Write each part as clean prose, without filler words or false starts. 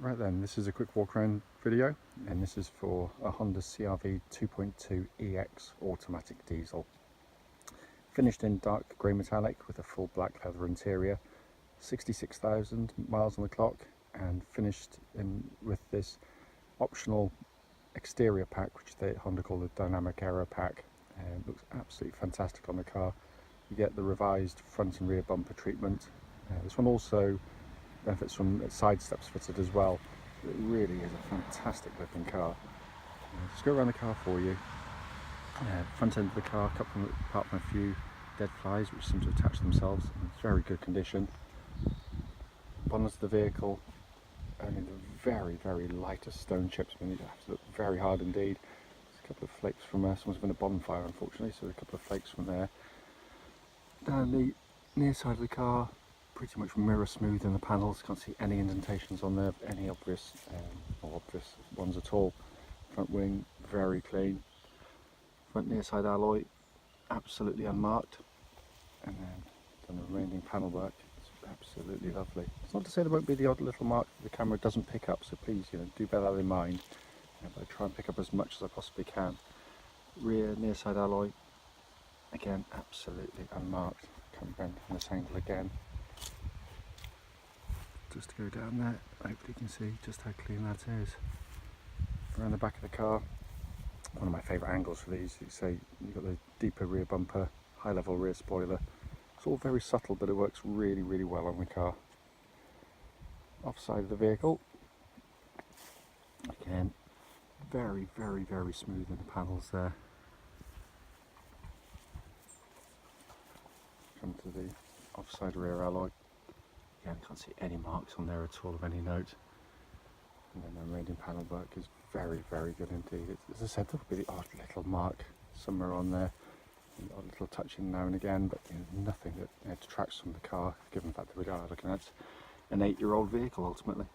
Right then, this is a quick walk around video, and this is for a Honda Cr-V 2.2 EX automatic diesel. Finished in dark grey metallic with a full black leather interior, 66,000 miles on the clock, and finished in with this optional exterior pack, which the Honda call the Dynamic Aero Pack. Looks absolutely fantastic on the car. You get the revised front and rear bumper treatment. This one also benefits from side steps fitted as well. It really is a fantastic looking car. Just go around the car for you. Front end of the car, apart from a few dead flies which seem to attach themselves, in very good condition. Bonnet of the vehicle, only the very lightest stone chips. I mean, you have to look very hard indeed. There's a couple of flakes from someone's been a bonfire, unfortunately, so a couple of flakes from there. Down the near side of the car, pretty much mirror smooth in the panels. Can't see any indentations on there, any obvious ones at all. Front wing very clean. Front near side alloy absolutely unmarked, and then done the remaining panel work. It's absolutely lovely. It's not to say there won't be the odd little mark that the camera doesn't pick up, so please, do bear that in mind. But I try and pick up as much as I possibly can. Rear near side alloy, again absolutely unmarked. Come around from this angle again. Just to go down there, hopefully you can see just how clean that is. Around the back of the car, one of my favourite angles for these, you've got the deeper rear bumper, high level rear spoiler. It's all very subtle, but it works really well on the car. Offside of the vehicle, again, very smooth in the panels there. Come to the offside rear alloy. Again, can't see any marks on there at all of any note. And then the remaining panel work is very good indeed. As I said, there'll be the odd little mark somewhere on there, an odd little touching now and again, but nothing that detracts from the car, given the fact that we are looking at an 8-year-old vehicle ultimately.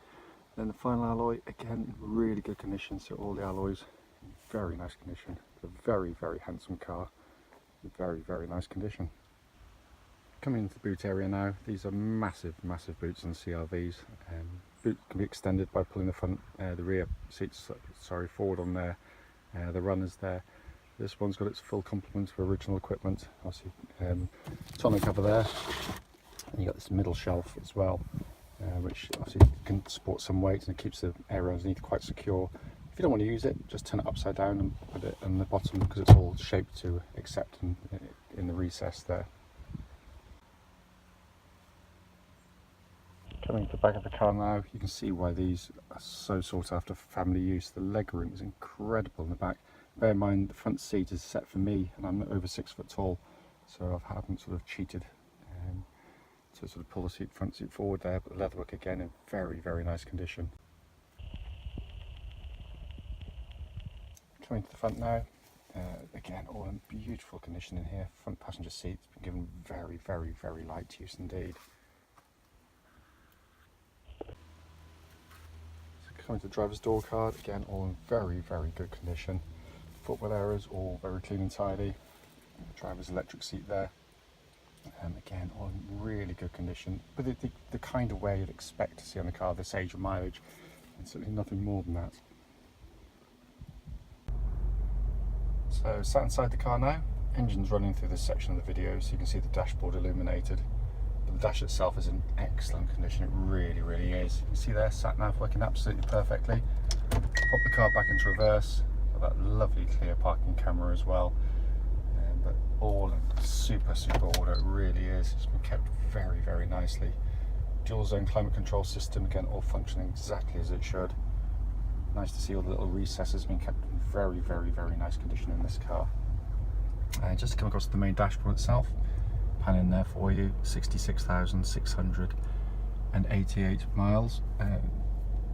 Then the final alloy, again, in really good condition, so all the alloys in very nice condition. It's a very handsome car, in very nice condition. Coming into the boot area now, these are massive boots on CR-Vs. Boot can be extended by pulling the rear seats forward on there. The runners there. This one's got its full complement of original equipment. Obviously, tonneau cover there, and you got this middle shelf as well, which obviously can support some weight and it keeps the area underneath quite secure. If you don't want to use it, just turn it upside down and put it on the bottom, because it's all shaped to accept in the recess there. Coming to the back of the car now, you can see why these are so sought after for family use. The leg room is incredible in the back. Bear in mind the front seat is set for me, and I'm over 6 foot tall, so I haven't sort of cheated to sort of pull the front seat forward there. But the leatherwork again in very nice condition. Coming to the front now, again all in beautiful condition in here. Front passenger seat's been given very light use indeed. Coming to the driver's door card, again all in very good condition. Footwell areas all very clean and tidy. The driver's electric seat there, again all in really good condition, but the kind of way you'd expect to see on a car this age of mileage, and certainly nothing more than that. So sat inside the car now, engine's running through this section of the video, so you can see the dashboard illuminated. The dash itself is in excellent condition, it really is. You can see there, sat nav working absolutely perfectly. Pop the car back into reverse, got that lovely clear parking camera as well. But all in super order, it really is. It's been kept very nicely. Dual zone climate control system, again all functioning exactly as it should. Nice to see all the little recesses being kept in very nice condition in this car. Just to come across the main dashboard itself, pan in there for you, 66,688 miles.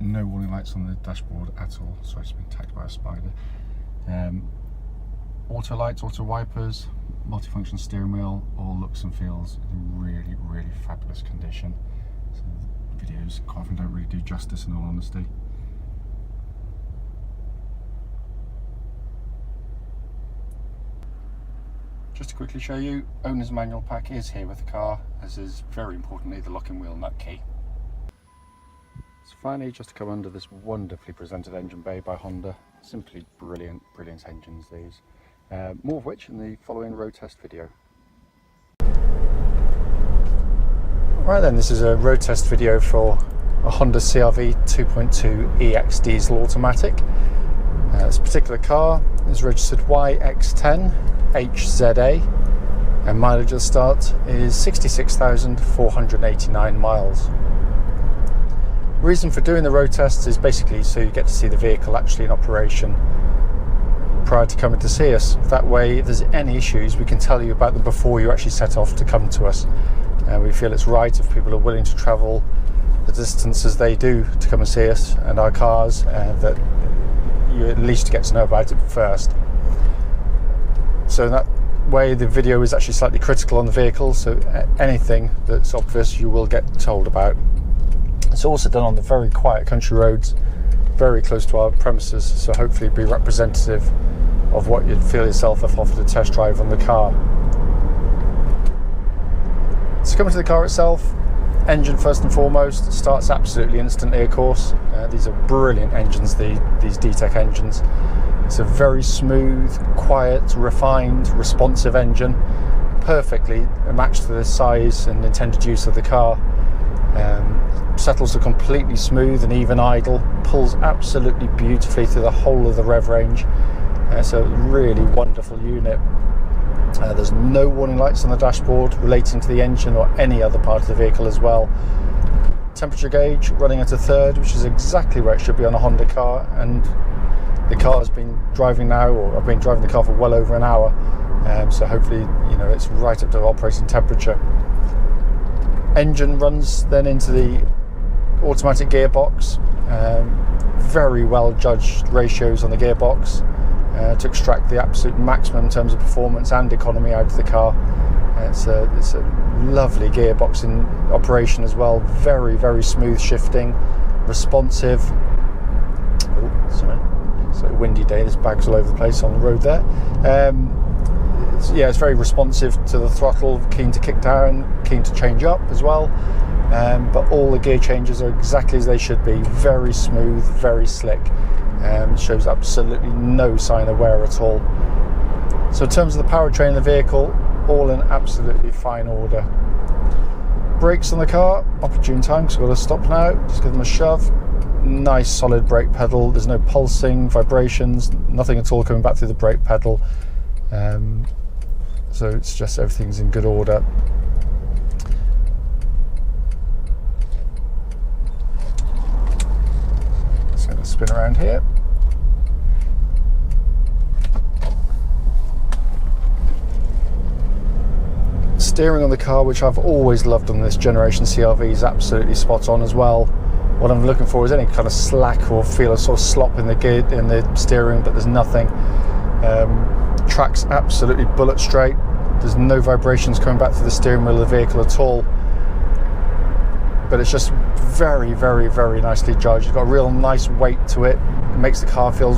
No warning lights on the dashboard at all. Sorry, it's been attacked by a spider. Auto lights, auto wipers, multifunction steering wheel, all looks and feels in really fabulous condition. So the videos quite often don't really do justice, in all honesty. Just to quickly show you, owner's manual pack is here with the car, as is very importantly the locking wheel nut key. So finally, just to come under this wonderfully presented engine bay by Honda. Simply brilliant engines these. More of which in the following road test video. Right then, this is a road test video for a Honda Cr-V 2.2 EX diesel automatic. This particular car is registered YX10HZA and mileage at start is 66,489 miles. Reason for doing the road test is basically so you get to see the vehicle actually in operation prior to coming to see us. That way, if there's any issues, we can tell you about them before you actually set off to come to us. We feel it's right, if people are willing to travel the distances they do to come and see us and our cars, that you at least get to know about it first. So that way the video is actually slightly critical on the vehicle, so anything that's obvious you will get told about. It's also done on the very quiet country roads very close to our premises, so hopefully be representative of what you'd feel yourself if offered a test drive on the car. So coming to the car itself, engine first and foremost, starts absolutely instantly, of course. These are brilliant engines, these i-DTEC engines. It's a very smooth, quiet, refined, responsive engine, perfectly matched to the size and intended use of the car. Settles are completely smooth and even idle, pulls absolutely beautifully through the whole of the rev range. It's a really wonderful unit. There's no warning lights on the dashboard relating to the engine or any other part of the vehicle as well. Temperature gauge running at a third, which is exactly where it should be on a Honda car, and the car has been driving now, or I've been driving the car for well over an hour, so hopefully it's right up to operating temperature. Engine runs then into the automatic gearbox. Very well judged ratios on the gearbox to extract the absolute maximum in terms of performance and economy out of the car. It's a lovely gearbox in operation as well. Very smooth shifting, responsive. Oh, sorry, it's a windy day. There's bags all over the place on the road there. It's very responsive to the throttle, keen to kick down, keen to change up as well. But all the gear changes are exactly as they should be. Very smooth, very slick. Shows absolutely no sign of wear at all. So in terms of the powertrain of the vehicle, all in absolutely fine order. Brakes on the car, opportune time because I've got to stop now. Just give them a shove. Nice solid brake pedal. There's no pulsing, vibrations, nothing at all coming back through the brake pedal. So it's just everything's in good order. Just going to spin around here. Steering on the car, which I've always loved on this generation Cr-V, is absolutely spot on as well. What I'm looking for is any kind of slack or feel a sort of slop in the gear, in the steering, but there's nothing. Track's absolutely bullet straight. There's no vibrations coming back through the steering wheel of the vehicle at all. But it's just very nicely judged. It's got a real nice weight to it. It makes the car feel